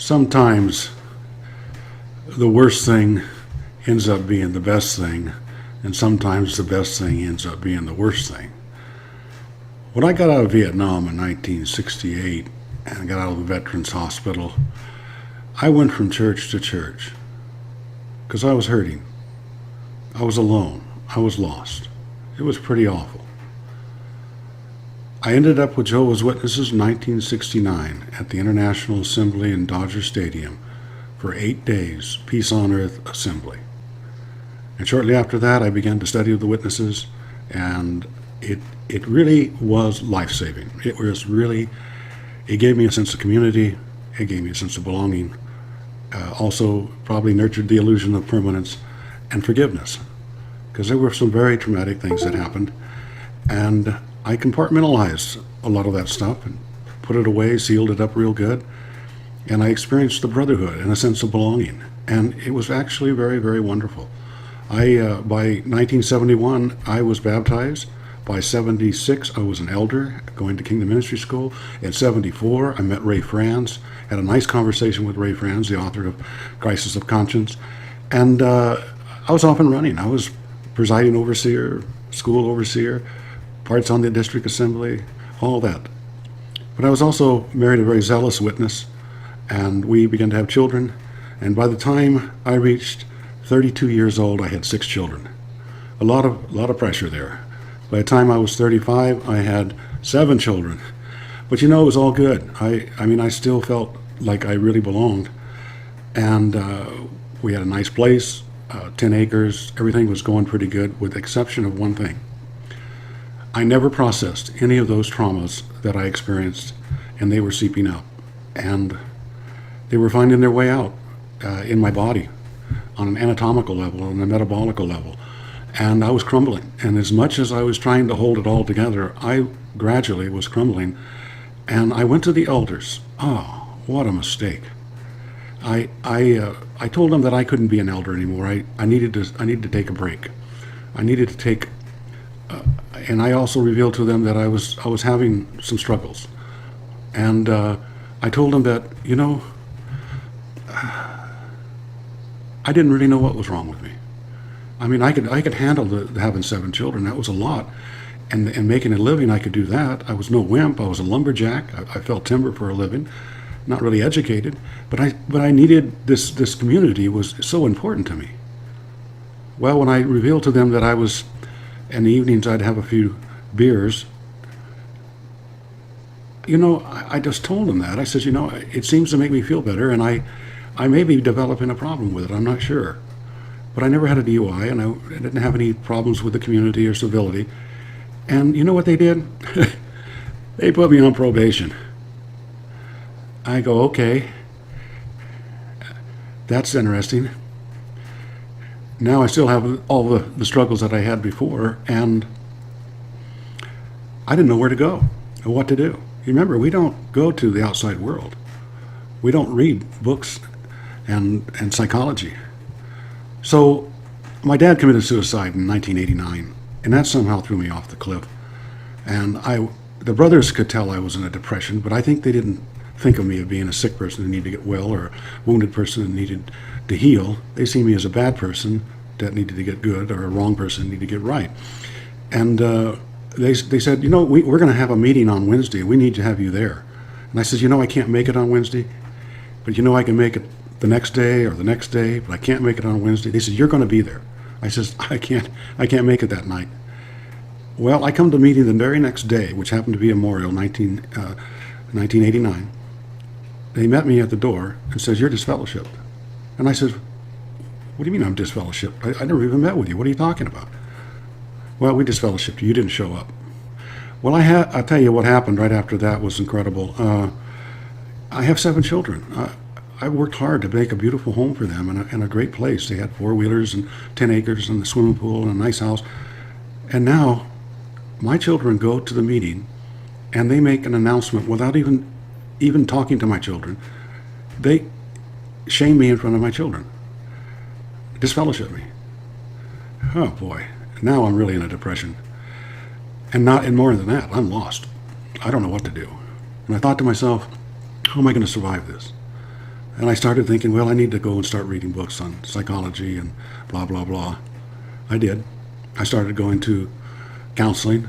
Sometimes the worst thing ends up being the best thing, and sometimes the best thing ends up being the worst thing. When I got out of Vietnam in 1968 and got out of the Veterans Hospital, I went from church to church because I was hurting. I was alone. I was lost. It was pretty awful. I ended up with Jehovah's Witnesses in 1969 at the International Assembly in Dodger Stadium for 8 days, Peace on Earth Assembly. And shortly after that, I began to study the Witnesses, and it really was life-saving. It gave me a sense of community. It gave me a sense of belonging. Also probably nurtured the illusion of permanence and forgiveness, because there were some very traumatic things that happened, and I compartmentalized a lot of that stuff and put it away, sealed it up real good, and I experienced the brotherhood and a sense of belonging, and it was actually very, very wonderful. By 1971, I was baptized. By 76, I was an elder going to Kingdom Ministry School. In 74, I met Ray Franz, had a nice conversation with Ray Franz, the author of Crisis of Conscience, and I was off and running. I was presiding overseer, school overseer, parts on the district assembly, all that. But I was also married to a very zealous witness, and we began to have children, and by the time I reached 32 years old, I had 6 children. A lot of pressure there. By the time I was 35, I had 7 children. But it was all good. I still felt like I really belonged. And we had a nice place, 10 acres. Everything was going pretty good, with the exception of one thing. I never processed any of those traumas that I experienced, and they were seeping up. And they were finding their way out in my body on an anatomical level, on a metabolical level. And I was crumbling. And as much as I was trying to hold it all together, I gradually was crumbling. And I went to the elders. Oh, what a mistake. I told them that I couldn't be an elder anymore. I needed to take a break. I needed to take, and I also revealed to them that I was having some struggles. And I told them that, I didn't really know what was wrong with me. I could handle having 7 children. That was a lot. And making a living, I could do that. I was no wimp. I was a lumberjack. I felled timber for a living. Not really educated, but I needed this community was so important to me. Well, when I revealed to them that I was, in the evenings I'd have a few beers, I just told them that. I said, it seems to make me feel better, and I may be developing a problem with it. I'm not sure. But I never had a DUI, and I didn't have any problems with the community or civility. And you know what they did? They put me on probation. I go, okay, that's interesting. Now I still have all the struggles that I had before, and I didn't know where to go or what to do. Remember, we don't go to the outside world. We don't read books and psychology. So my dad committed suicide in 1989, and that somehow threw me off the cliff. And the brothers could tell I was in a depression, but I think they didn't think of me as being a sick person who needed to get well, or a wounded person who needed to heal. They see me as a bad person that needed to get good, or a wrong person who needed to get right. And they said, we're going to have a meeting on Wednesday. We need to have you there. And I said, I can't make it on Wednesday, but I can make it the next day or the next day, but I can't make it on Wednesday. They said, you're going to be there. I says, I can't make it that night. Well, I come to the meeting the very next day, which happened to be Memorial 1989. They met me at the door and says, you're disfellowshipped. And I said, what do you mean I'm disfellowshipped? I never even met with you. What are you talking about? Well, we disfellowshipped you. You didn't show up. Well, I'll tell you what happened right after that was incredible. I have 7 children. I worked hard to make a beautiful home for them and a great place. They had 4-wheelers and 10 acres and a swimming pool and a nice house. And now my children go to the meeting and they make an announcement without even talking to my children. They shame me in front of my children. Disfellowship me. Oh boy, now I'm really in a depression. And more than that, I'm lost. I don't know what to do. And I thought to myself, how am I going to survive this? And I started thinking, well, I need to go and start reading books on psychology and blah, blah, blah. I did. I started going to counseling,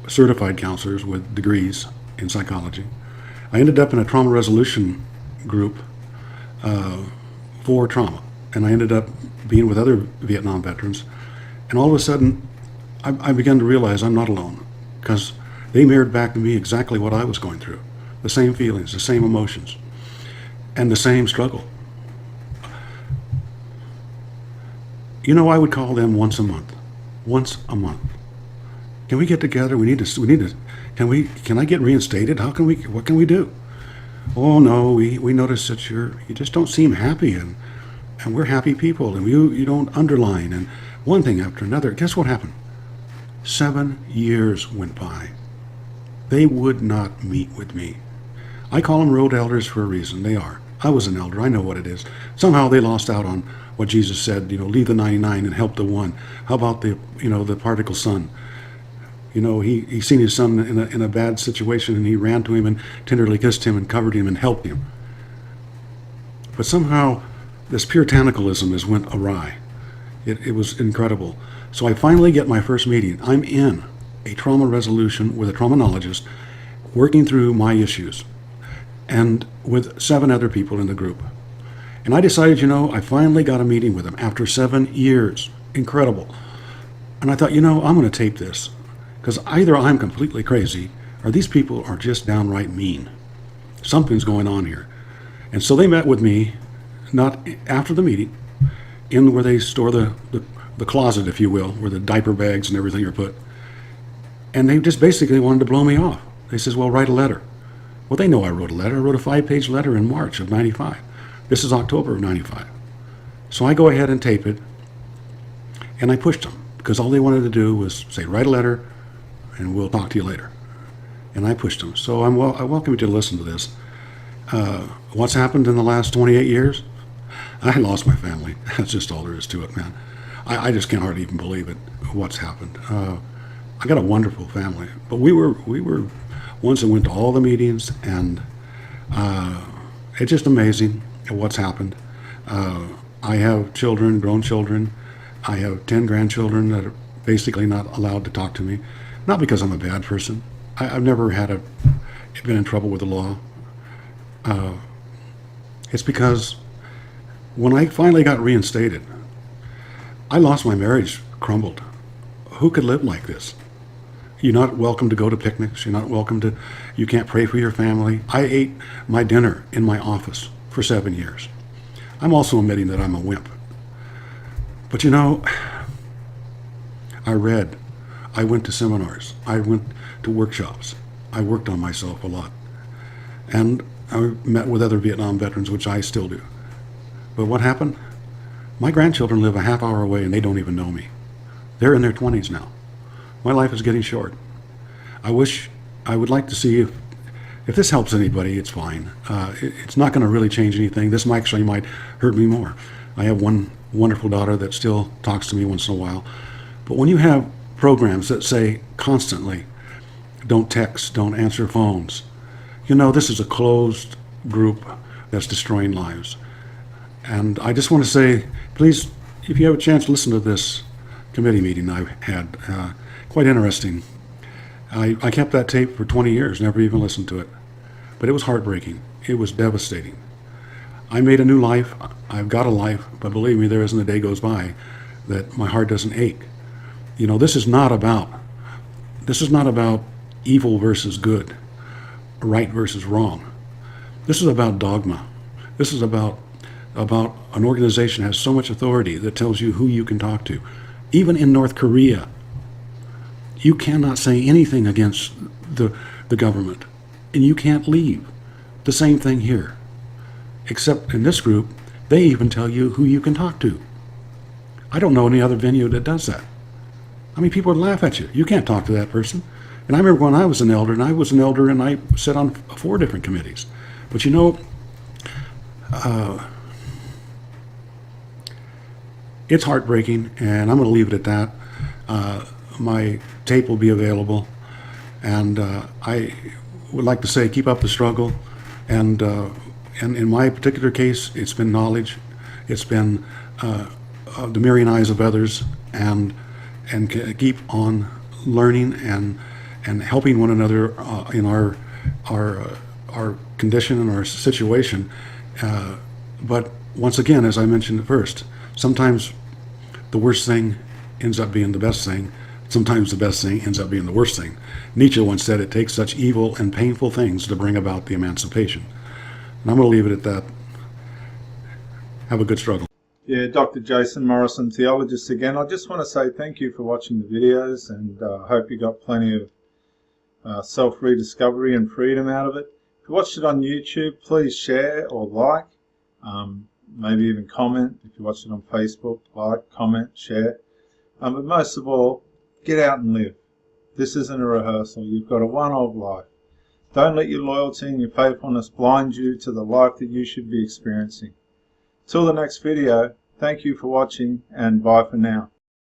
certified counselors with degrees in psychology. I ended up in a trauma resolution group for trauma. And I ended up being with other Vietnam veterans. And all of a sudden, I began to realize I'm not alone, because they mirrored back to me exactly what I was going through. The same feelings, the same emotions, and the same struggle. You know, I would call them once a month. Once a month. Can we get together? We need to, can I get reinstated? What can we do? Oh no, we notice that you just don't seem happy, and we're happy people, and you don't underline, and one thing after another. Guess what happened? 7 years went by. They would not meet with me. I call them road elders for a reason. They are. I was an elder. I know what it is. Somehow they lost out on what Jesus said, leave the 99 and help the one. How about the prodigal son? He seen his son in a bad situation, and he ran to him and tenderly kissed him and covered him and helped him. But somehow this puritanicalism has went awry. It was incredible. So I finally get my first meeting. I'm in a trauma resolution with a traumanologist, working through my issues, and with 7 other people in the group. And I decided, I finally got a meeting with them after 7 years. Incredible. And I thought, I'm going to tape this, because either I'm completely crazy or these people are just downright mean. Something's going on here. And so they met with me, not after the meeting, in where they store the closet, if you will, where the diaper bags and everything are put. And they just basically wanted to blow me off. They says, well, write a letter. Well, they know I wrote a letter. I wrote a 5-page letter in March of 95. This is October of 95. So I go ahead and tape it, and I pushed them, because all they wanted to do was say, write a letter, and we'll talk to you later. And I pushed them. So I welcome you to listen to this. What's happened in the last 28 years? I lost my family. That's just all there is to it, man. I just can't hardly even believe it, what's happened. I got a wonderful family, but we were ones that went to all the meetings, and it's just amazing what's happened. I have children, grown children. I have 10 grandchildren that are basically not allowed to talk to me, not because I'm a bad person. I've never been in trouble with the law. It's because when I finally got reinstated, I lost my marriage, crumbled. Who could live like this? You're not welcome to go to picnics. You can't pray for your family. I ate my dinner in my office for 7 years. I'm also admitting that I'm a wimp. But I read. I went to seminars. I went to workshops. I worked on myself a lot. And I met with other Vietnam veterans, which I still do. But what happened? My grandchildren live a half hour away, and they don't even know me. They're in their 20s now. My life is getting short. I would like to see if this helps anybody. It's fine. It's not going to really change anything. This actually might hurt me more. I have one wonderful daughter that still talks to me once in a while. But when you have programs that say constantly, don't text, don't answer phones, this is a closed group that's destroying lives. And I just want to say, please, if you have a chance, listen to this committee meeting I had. Quite interesting. I kept that tape for 20 years, never even listened to it. But it was heartbreaking. It was devastating. I made a new life. I've got a life, but believe me, there isn't a day goes by that my heart doesn't ache. This is not about evil versus good, right versus wrong. This is about dogma. This is about an organization that has so much authority that tells you who you can talk to. Even in North Korea, you cannot say anything against the government, and you can't leave. The same thing here. Except in this group, they even tell you who you can talk to. I don't know any other venue that does that. People would laugh at you. You can't talk to that person. And I remember when I was an elder, and I sat on 4 different committees. But it's heartbreaking, and I'm going to leave it at that. My tape will be available, and I would like to say keep up the struggle, and And in my particular case, it's been knowledge, it's been the myriad eyes of others, and keep on learning and helping one another in our condition and our situation. But once again, as I mentioned at first, sometimes the worst thing ends up being the best thing. Sometimes the best thing ends up being the worst thing. Nietzsche once said it takes such evil and painful things to bring about the emancipation. And I'm going to leave it at that. Have a good struggle. Yeah, Dr. Jason Morrison, theologist again. I just want to say thank you for watching the videos, and I hope you got plenty of self-rediscovery and freedom out of it. If you watched it on YouTube, please share or like, maybe even comment. If you watched it on Facebook, like, comment, share. But most of all, get out and live. This isn't a rehearsal. You've got a one-off life. Don't let your loyalty and your faithfulness blind you to the life that you should be experiencing. Till the next video, thank you for watching, and bye for now.